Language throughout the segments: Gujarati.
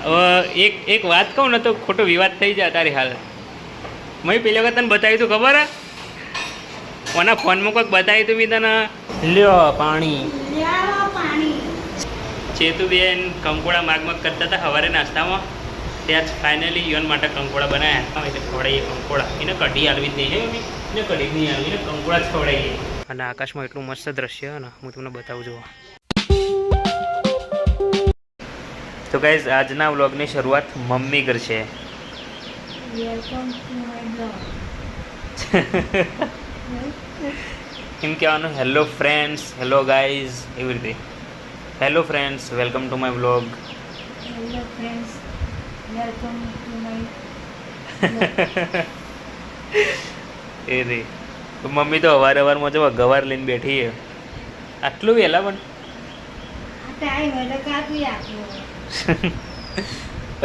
એક વાત કહું ને તો ખોટો વિવાદ થઈ જાય તારી હાલ. મેં પેલી વખત તને બતાવ્યું તું ખબર હે? કોના ફોનમાં કોઈક બતાવ્યું તું મેં તને. લ્યો પાણી. ચેતુબેન કંકોડા માગમગ કરતા હતા સવારે નાસ્તામાં. ત્યાં જ ફાઇનલી યુવાન માટે કંકોડા બનાવ્યા એટલે ખવડાવીએ કંકોડા. એને કઢી આલવી જ નહીં છે એને કઢી નહીં આલવી, એને કંકોડા જ ખવડાવીએ. અને આકાશમાં એટલું મસ્ત દ્રશ્ય ને હું તમને બતાવું છું. તો ગાઈઝ આજના વ્લોગની શરૂઆત મમ્મી કરશે. એમ કહેવાનું હેલો ફ્રેન્ડ્સ, હેલો ગાઈઝ, એવી રીતે. Hello friends, welcome to my vlog. Hello friends, welcome to my એ રે મમ્મી તો અવારમાં જો ગવાર લઈને બેઠી છે. આટલું વહેલા પણ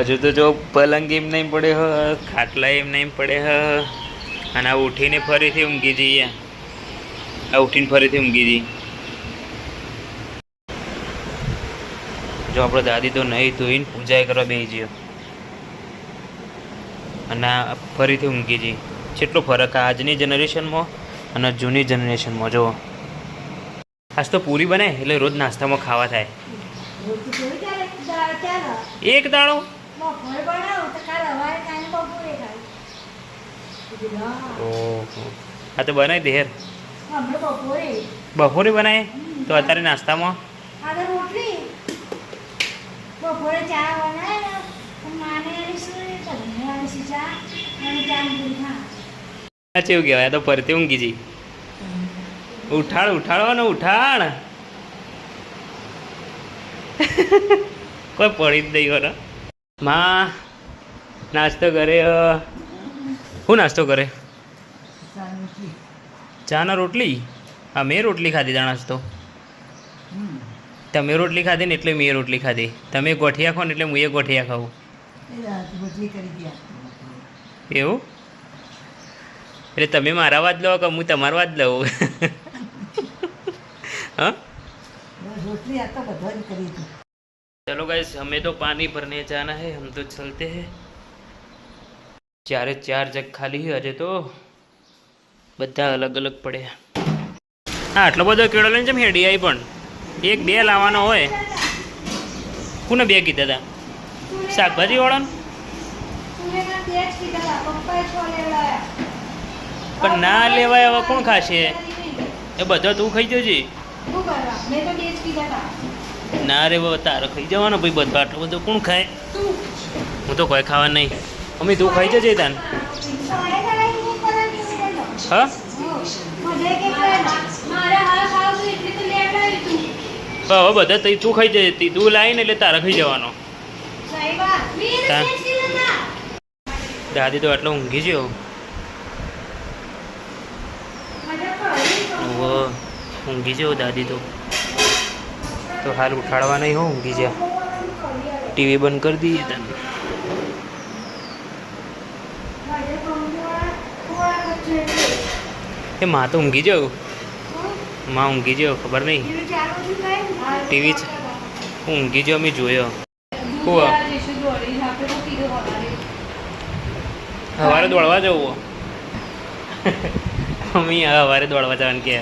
હજુ તો જો પલંગ એમ નહીં પડે હ, ખાટલા એમ નહીં પડે હ. અને આ ઉઠીને ફરીથી ઊંઘી જઈએ. આ ઉઠીને ફરીથી ઊંઘી જઈએ. જો આપણે દાદી તો નહીં ધોઈને પૂજા કરવા બેસી જઈએ અને આ ફરીથી ઊંઘી જઈએ. કેટલો ફરક આ આજની જનરેશનમાં અને જૂની જનરેશનમાં. જો આજ તો પૂરી બને એટલે રોજ નાસ્તામાં ખાવા થાય. એક દાડો ઓહો, આ તો બનાવી દે હેર. બપોરે બનાવે તો અત્યારે નાસ્તામાં કેવું કહેવાય? તો ફરતી ઊંઘી જઈ. ઉઠાડ ઉઠાડો ને ઉઠાડ. કોઈ પડી જ નહીં ને. માં નાસ્તો કરે. શું નાસ્તો કરે? ચા ના રોટલી. હા, મેં રોટલી ખાધી તા નાસ્તો. તમે રોટલી ખાધી ને એટલે મેં રોટલી ખાધી. તમે ગોઠિયા ખાઓ ને એટલે હું એ ગોઠિયા ખાઉં. એવું? એટલે તમે મારા વાત લો કે હું તમારા વાત લઉં? हाँ चलो गाइस, हमें तो पानी भरने जाना है, हम तो चलते हैं. चार जग खाली है अजय तो બધા અલગ અલગ પડે. હા, આટલો બધો કેળો લઈને જેમ હેડી આવી પણ એક બે લાવવાનો હોય. કોને બે કીધા હતા? શાકભાજી વાળાને. પણ ના લેવાય હવે કોણ ખાશે? એ બધો તું ખાઈ જજે. ના રે બાબા, તારે ખાઈ જવાનો ભાઈ. બધો આટલો બધો કોણ ખાય? હું તો કોઈ ખાવા નહીં. મમ્મી તું ખાઈ જજે તાન. હા, હવે બધા તું ખાઈ જજે. તું લાવીને એટલે તારે ખાઈ જવાનો. દાદી તો આટલો ઊંઘી ગયો. ઊંઘી જાઓ દાદી તો હાલ ઉઠાડવા નહીં હો. ઊંઘી જા. ટીવી બંધ કરી દઈએ તને. એ માં તો ઊંઘી જાઓ. માં ઊંઘી જાઓ, ખબર નહીં. ટીવી હું ઊંઘી જાઓ, અમે જોયો. સવારે દોડવા જવું. મમ્મી સવારે દોડવા જવાનું કે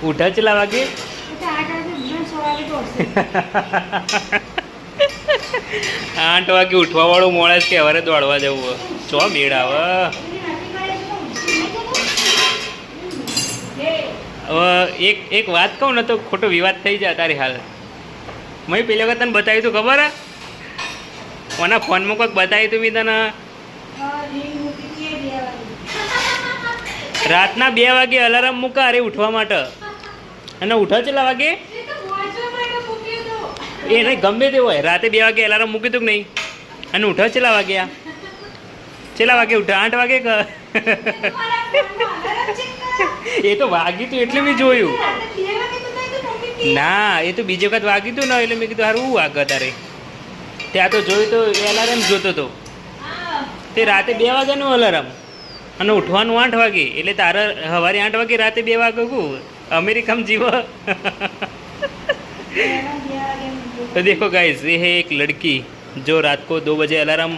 ઉઠા ચલા વાગે 8 વાગે ઉઠવા વાળું માણસ કે સવારે દોડવા જવું. ચો મેળ આવે. હવે એક વાત કહું ને તો ખોટો વિવાદ થઈ જાય તારી હાલ. મેં પેલી વખત તને બતાવ્યું તું ખબર હે? કોના ફોનમાં કોઈક બતાવ્યું તું મેં તને. રાતના 2 વાગે અલાર્મ મૂકા અરે ઉઠવા માટે. અને ઉઠો ચેલા વાગે? એ નહીં, ગમે તે હોય. રાતે 2 વાગે અલાર્મ મૂકી તું કે નહીં? અને ઉઠો ચેલા વાગ્યા? ચેલા વાગે ઉઠા? 8 વાગે કે? એ તો વાગ્યું તું એટલે મેં જોયું. ના, એ તો બીજી વખત વાગ્યું તું ને એટલે મેં કીધું સારું વાગે તારે. ત્યાં તો જોયું તો અલાર્મ જોતો હતો તે રાતે 2 વાગ્યાનું અલાર્મ અને ઉઠવાનું 8 વાગે. એટલે તારે સવારે 8 વાગે રાતે 2 વાગે કહું अमेरिका में जीवा। तो देखो गाइस, ये है एक लड़की जो रात को 2 बजे अलार्म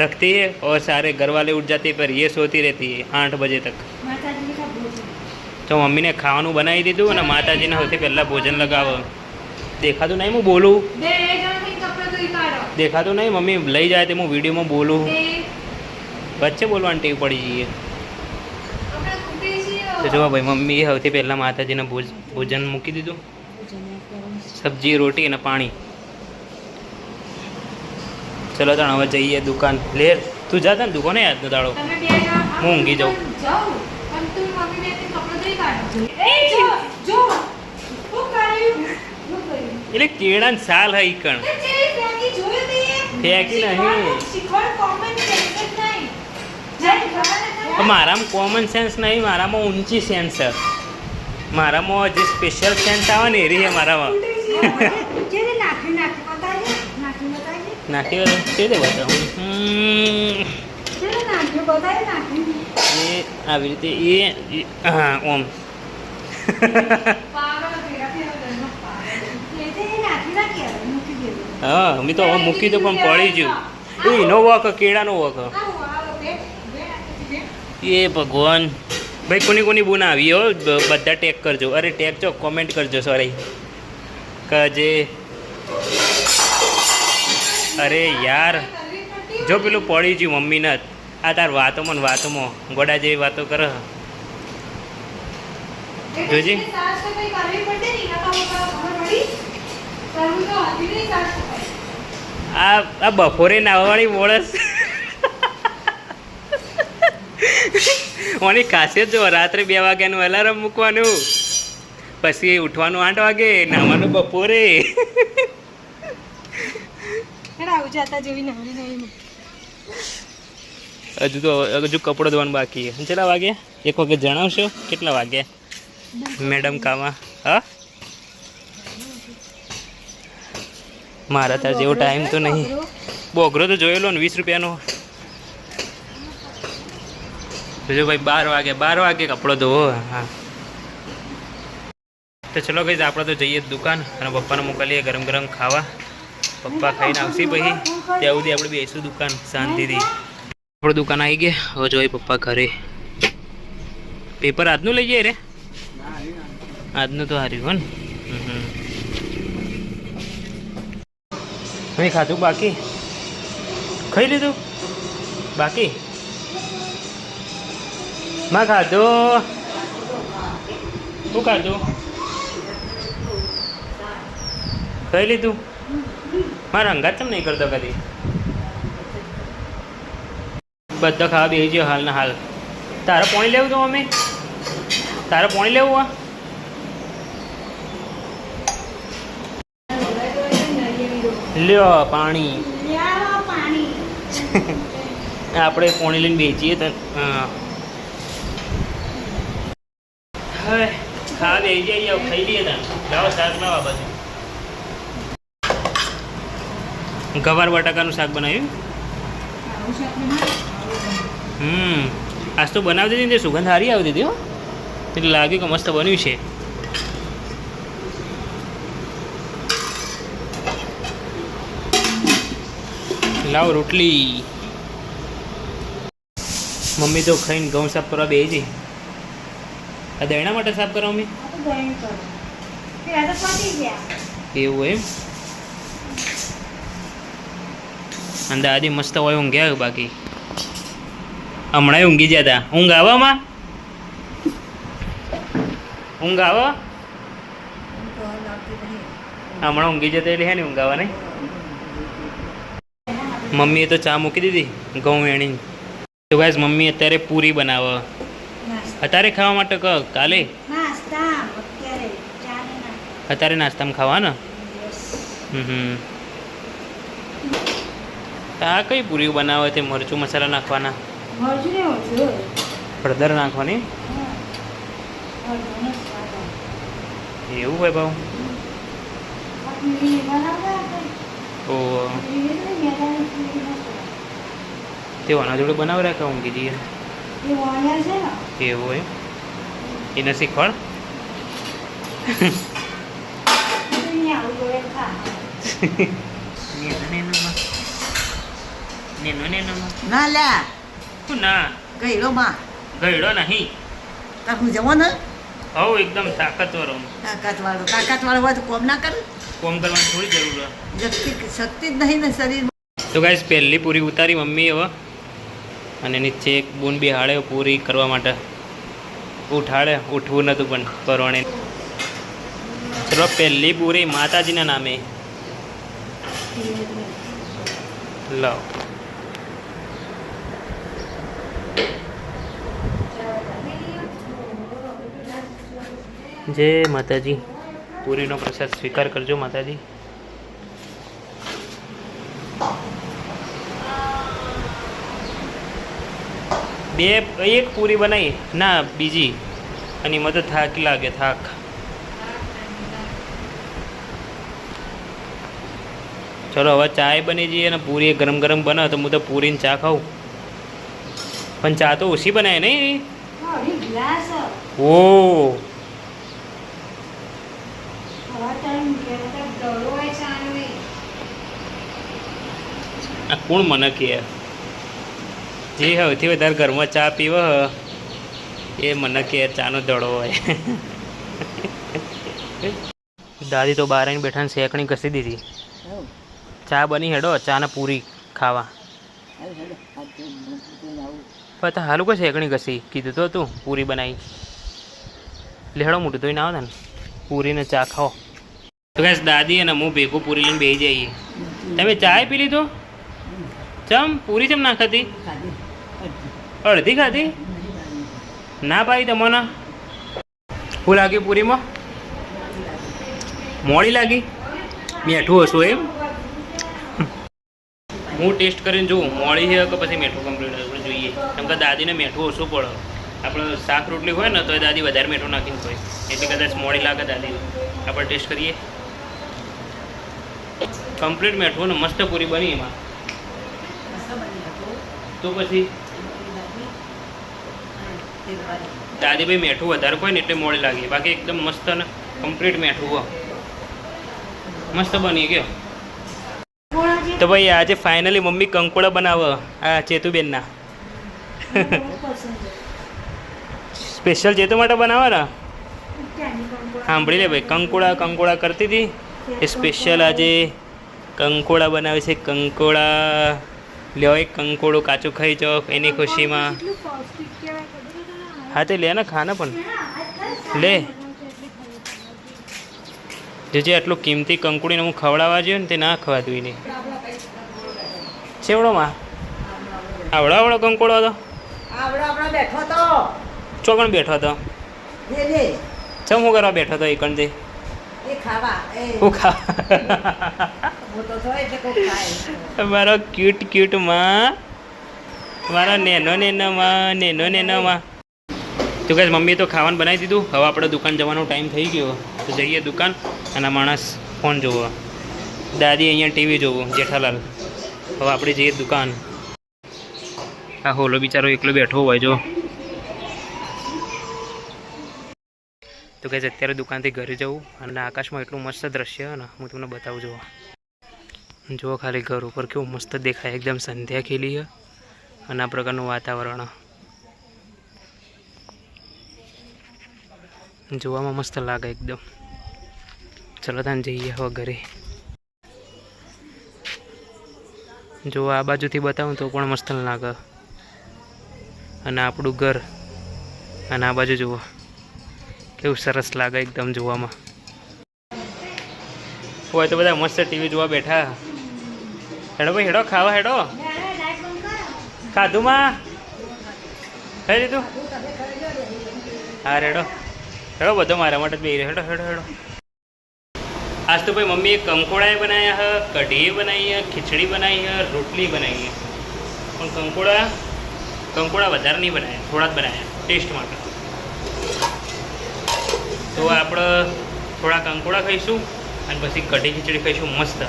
रखती है और सारे घर वाले उठ जाते हैं पर ये सोती रहती है 8 बजे तक. માતાજી કા ભોજન તો મમ્મીને ખાવાનું બનાવી દીધું અને માતાજીને સૌથી પહેલાં ભોજન લગાવો. દેખાતું નહીં હું બોલું, બે જણ કપડા ધોઈ કાઢો દેખાતું નહીં મમ્મી લઈ જાય તો હું વિડીયોમાં બોલું. તે વચ્ચે બોલવાની ટેવ પડી જઈએ. આપણે કુટી છીએ તો જો ભાઈ મમ્મીએ સૌથી પહેલાં માતાજીને ભોજન મૂકી દીધું. સબ્જી રોટી અને પાણી. ચલો તાણ હવે જઈએ દુકાન. લે તું જા તને દુકાને યાદ દાડો. તમે બે જણ હું ઊંઘી જાઉં. જાઉં પણ તું મમ્મી બે કપડા ધોઈ કાઢો. એ જો જો શું કર્યું એટલે કેળાની સાલ હઈ કણ તે ચેરી ફેંકી જોયું તે ફેંકી નહીં. શીખવાડ કોમન સેન્સ જ નહીં જાય ખાવાના મારામાં કોમન સેન્સ નહીં, મારામાં ઊંચી સેન્સ છે. મારામાં જે સ્પેશિયલ સેન્સ આવે ને એ રહી મારામાં. જેને નાખી બતાવજે નાખી તે દે બતાવું. જેને નાખી બતાવે નાખી એ આવી રીતે હા ઓમ. પાગલ ભેગા થયા ઘરમાં પાગલ એ તે નાખી ના કેવાય મૂકી દેવું હા અમે તો હવે મૂકી તો પણ પડી ગયું. એનો વક કેળાનો વક. એ ભગવાન ભાઈ કોની કોની બુન આવી હો બધા ટેગ કરજો. અરે ટેગ ચો કોમેન્ટ કરજો. સોરી કજે અરે યાર જો પેલું પડી ગયું મમ્મીને જ. આ તાર વાતોમાં ને વાતોમાં ગોડા જેવી વાતો કરે. જોજી સાફ સફાઈ કરવી પડે ને એના ખબર પડી કરવું તો હતી નહીં સાફ સફાઈ આ બપોરે નાહવાળી મોળસ ઓની ખાસિયત જો રાત્રે 2 વાગ્યાનું અલાર્મ મૂકવાનું, પછી ઉઠવાનું 8 વાગે, નાહવાનું બપોરે. આવું જાતા જેવી નવરી નવી હજુ કપડો ધોવાનું બાકી છે. કેટલા વાગ્યા એક વખત જણાવશો કેટલા વાગ્યા મેડમ કામમાં? હા મારા તાર જેવો ટાઈમ તો નહીં. બોગરો તો જોયેલો ને 20 રૂપિયાનો. જો ભાઈ 12 વાગે કપડો ધોવો. હા તો ચલો ગઈ આપણે તો જઈએ દુકાન અને પપ્પાને મોકલીએ ગરમ ગરમ ખાવા. પપ્પા ખાઈને આવશે પછી ત્યાં સુધી આપણે બેસીશું દુકાન શાંતિથી. આપણે દુકાન આવી ગયા. હવે જોઈએ પપ્પા ઘરે. પેપર આજનું લઈ જઈએ રે? આજનું તો હાર્યું હો ને. મેં ખાધું બાકી? ખાઈ લીધું બાકી? માં ખાધું? શું ખાધું? ખાઈ લીધું? મારા અંગાત કેમ નહીં કરતો કદી? બધા ખાવા બેસી ગયો હાલ ના હાલ. તારે પાણી લેવું તો મમ્મી? તારે પાણી લેવું? લ્યો પાણી. આપણે પાણી લઈને બેસીએ તો હવે ખાવા બેસી જઈએ. ખાઈ લઈએ તા. લાવો શાક લાવો બાજુ. ગવાર બટાકાનું શાક બનાવ્યું. આજ તો બનાવતી હતી ને સુગંધ સારી આવતી હતી હો. એટલે લાગ્યું કે મસ્ત બન્યું છે. લાવો રોટલી. મમ્મી તો ખાઈને ઘઉં સાફ કરવા બે છે. આ દયણા માટે સાફ કરવા મમ્મી? એવું એમ? અને દાદી મસ્ત હોય ઊંઘ્યા. બાકી હમણાં ઊંઘી ગયા હતા. ઊંઘ આવવામાં ઊંઘ આવો? હમણાં ઊંઘી જતા એટલે હે ને ઊંઘ આવવા નહીં. મમ્મીએ તો ચા મૂકી દીધી ઘઉં વેણી. તો ગાઈસ મમ્મી અત્યારે પૂરી બનાવે. અત્યારે ખાવા માટે કહો કાલે? અત્યારે નાસ્તામાં ખાવા ને? આ કઈ પૂરી બનાવે? તે મરચું મસાલા નાખવાના? હળદર નાખવાની? એવું હોય ભાવ? ઓ તે આના જોડે બનાવી રાખે ઊંઘી જઈએ. એવું હોય? એને શીખવાડ. નેનોમાં ના લ્યા શું ના ગયડો માં ગયડો નહીં તાર હું જવો ને હવ એકદમ તાકાતવાળો તાકાત વાળો હોય તો કોમ ના કરે કોમ કરવાની થોડી જરૂર હોય શક્તિ જ નહીં ને શરીર તો ગાઈસ પહેલી પૂરી ઉતારી મમ્મી હવે અને નીચે એક બૂન બી હાડે પૂરી કરવા માટે ઉઠાડે ઉઠવું નહોતું પણ પરવાણે ચલો પહેલી પૂરી માતાજીના નામે લાવ જય માતાજી પૂરીનો પ્રસાદ સ્વીકાર કરજો માતાજી બે એક પૂરી બનાવી ના બીજી અને એમાં તો થાક લાગે થાક ચલો હવે ચાય બની જઈએ અને પૂરી ગરમ ગરમ બનાવે તો હું તો પૂરીને ચા ખાઉં પણ ચા તો ઓછી બનાવે નહીં ગ્લાસ ઓ હવા ટાઈમ કે દડો હોય ચાનો નહીં આ કોણ મને કહે જે સૌથી વધારે ઘરમાં ચા પીવો એ મને કે ચાનો દડો હોય દાદી તો બહાર આવીને બેઠા ને શેકણી ઘસી દીધી ચા બની હેડો ચા ને પૂરી ખાવા પણ હાલું કોઈ શેકણી ઘસી કીધું તો તું પૂરી બનાવી લેડો મોટું તો ના આવે ને પૂરીને ચા ખાઓ તો કહેશ દાદી અને હું ભેગું પૂરી લઈને બેસી જઈએ તમે ચાય પી લીધો ચમ પૂરી ચમ ના ખાધી અડધી ખાધી ના પાડી તમને શું લાગ્યું પૂરીમાં મોડી લાગી મીઠું હશું એમ હું ટેસ્ટ કરીને જોઉં મોડી છે કે પછી મીઠું કમ્પ્લીટ આપણે જોઈએ કેમ કે દાદીને મીઠું ઓછું પડે આપણે શાક રોટલી હોય ને તો એ દાદી વધારે મીઠું નાખીને હોય એટલે કદાચ મોડી લાગે દાદી આપણે ટેસ્ટ કરીએ કમ્પ્લીટ મીઠું ને મસ્ત પૂરી બની એમાં તો પછી દાદીભાઈ મીઠું વધારે હોય ને એટલે મોડી લાગી બાકી એકદમ મસ્ત ને કમ્પ્લીટ મીઠું હોય મસ્ત બની ગયો તો ભાઈ આજે ફાઇનલી મમ્મી કંકોડા બનાવો આ ચેતુબેનના સ્પેશિયલ ચેતુ માટે બનાવો ને સાંભળી લે ભાઈ કંકોડા કરતી હતી એ સ્પેશિયલ આજે કંકોડા બનાવે છે કંકોડા લ્યો એક કંકોડો કાચું ખાઈ જાઓ એની ખુશીમાં હા તે લે ને ખાને પણ લે જે આટલું કિંમતી કંકુડીને હું ખવડાવવા જોઈએ ને તે ના ખવાતું એને છેવડોમાં આવડો કંકોડો હતો બેઠો તો ચોકણ બેઠો હતો ચમ હું કરવા બેઠો હતો એકણથી એ ખાવા હું ખા મોટો થયો એટલે કોઈ ખાય મારો ક્યુટ માં મારા નેનો માં તો કહેશ મમ્મીએ તો ખાવાનું બનાવી દીધું હવે આપણે દુકાન જવાનો ટાઈમ થઈ ગયો તો જઈએ દુકાન અને માણસ ફોન જોવો દાદી અહીંયા ટીવી જોવું જેઠાલાલ હવે આપણે જઈએ દુકાન આ હોલો બિચારો એકલો બેઠો હોય જો તો કહેશ અત્યારે દુકાનથી ઘરે જવું અને આકાશમાં એટલું મસ્ત દ્રશ્ય ને હું તમને બતાવું જુઓ જુઓ ખાલી ઘર ઉપર કેવું મસ્ત દેખાય એકદમ સંધ્યા ખીલી છે અને આ પ્રકારનું વાતાવરણ જોવામાં મસ્ત લાગે એકદમ ચલો તાન જઈએ હવે ઘરે જો આ બાજુથી બતાવું તો પણ મસ્ત લાગે અને આપણું ઘર અને આ બાજુ જુઓ કેવું સરસ લાગે એકદમ જોવામાં હોય તો બધા મસ્ત ટીવી જોવા બેઠા હેડો ભાઈ હેડો ખાવા હેડો ખાધું માં ખાઈ લીધું હા રેડો હેડો બધો મારા માટે જ બે હેડો હેડો હેડો આજ તો ભાઈ મમ્મીએ કંકોડાએ બનાવ્યા હે કઢી બનાવી હે ખીચડી બનાવી હે રોટલી બનાવી હે પણ કંકોડા વધારે નહીં બનાવ્યા થોડા જ બનાવ્યા ટેસ્ટ માટે તો આપણે થોડા કંકોડા ખાઈશું અને પછી કઢી ખીચડી ખાઈશું મસ્ત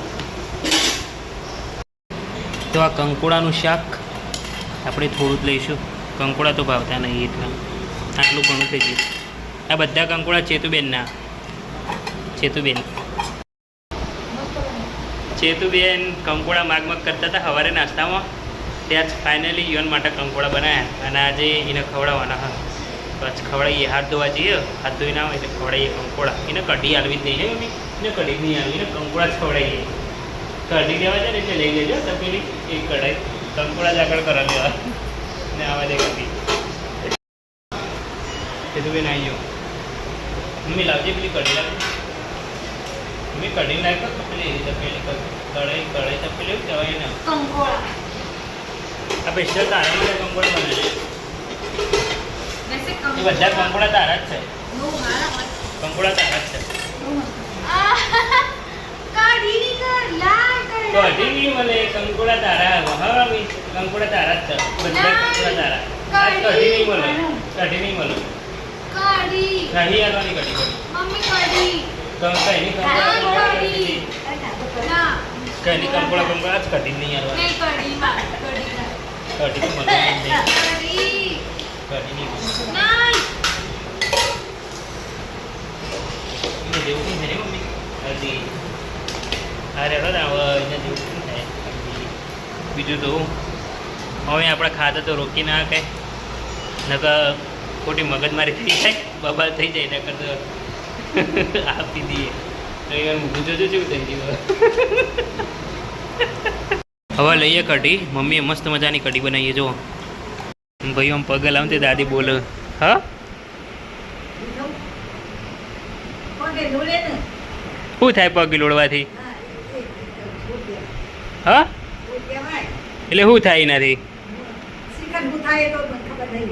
તો આ કંકોડાનું શાક આપણે થોડું જ લઈશું કંકોડા તો ભાવતા નહીં એટલા આટલું ઘણું થઈ ગયું આ બધા કંકોડા ચેતુબેન કંકોડા માગ કરતા હતા સવારે નાસ્તામાં ત્યાં જ ફાઇનલી યોન માટે કંકોડા બનાવ્યા અને આજે એને ખવડાવવાના હા બસ ખવડાવીએ હાથ ધોવા જઈએ હાથ ધોઈ ના હોય એટલે ખવડાવીએ કંકોડા એને કઢી આલવી જ નહીં હે મમ્મી એને કઢી નહીં આવી એને કંકોડા જ ખવડાવીએ કઢી લેવા જાય ને એટલે લઈ લેજો તપેલી એક કઢાઈ કંકોડા જ આગળ કરવા લેવા ને આવા દે કઢી એ તો બેન આવી જાઓ મમ્મી લાવજે પેલી કઢી લાવજે મમ્મી કઢી લાવી તો પેલી તપેલી કઢાઈ તપેલી કહેવાય ને કંકોડા આ સ્પેશિયલ તારા માટે કંકોડા બને છે વૈસે એ બધા કંકોડા તારા જ છે બહુ મારા કંકોડા તારા જ છે કાઢી લાલ કઢી નહીં મળે કંકોડા તારા હા કંકોડા તારા જ છે બધા કંકોડા તારા આ કઢી નહીં મળે કઢી નહીં મળે કાઢી કઢી આલવાની કઢી મમ્મી કાઢી કઈની કંકોડા ના કઈની કંકોડા જ કઢી નહીં આલવાની નહીં કાઢી માં કાઢી કઢી તો મળે નહીં કાઢી કઢી નહીં મળે નહીં એને જેવું નહીં થાય ને મમ્મી હલ્દી અરે એને જેવું નહીં થાય બીજું તો હવે આપણે ખાતા તો રોકી ના કે નકર ખોટી મગજમારી થઈ જાય બબાલ થઈ જાય નકર તો આપી દઈએ તો એ ઊંધું જોજો જેવું થઈ ગયું હવે લઈએ કઢી મમ્મીએ મસ્ત મજાની કઢી બનાવીએ જો ભાઈ આમ પગ લાવું તે દાદી બોલે હા પગે ઢોળે ને શું થાય પગ લોડવાથી હા કહેવાય એટલે શું થાય એનાથી શિખર હું થાય તો મને ખબર નહીં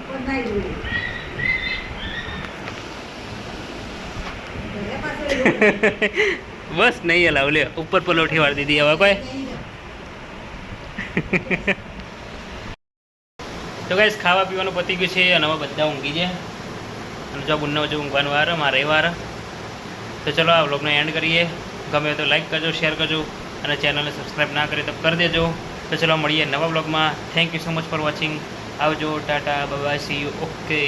પણ નહીં ઢોળે ઘરે પાછળ બસ નહીં હલાવ લે ઉપર પલોઠી વાળી દીધી હવે કોઈ તો ગાઈસ ખાવા પીવાનું પતી ગયું છે અને હવે બધા ઊંઘી જાય અને જો બુનનો જો ઊંઘવાનો વાર મારે વાર તો ચલો આ વ્લોગને એન્ડ કરીએ ગમે તો લાઈક કરજો શેર કરજો અને ચેનલને સબસ્ક્રાઈબ ના કરી તો કરી દેજો તો ચલો મળીએ નવા વ્લોગમાં thank you so much for watching આવજો ટાટા બાય સી યુ ઓકે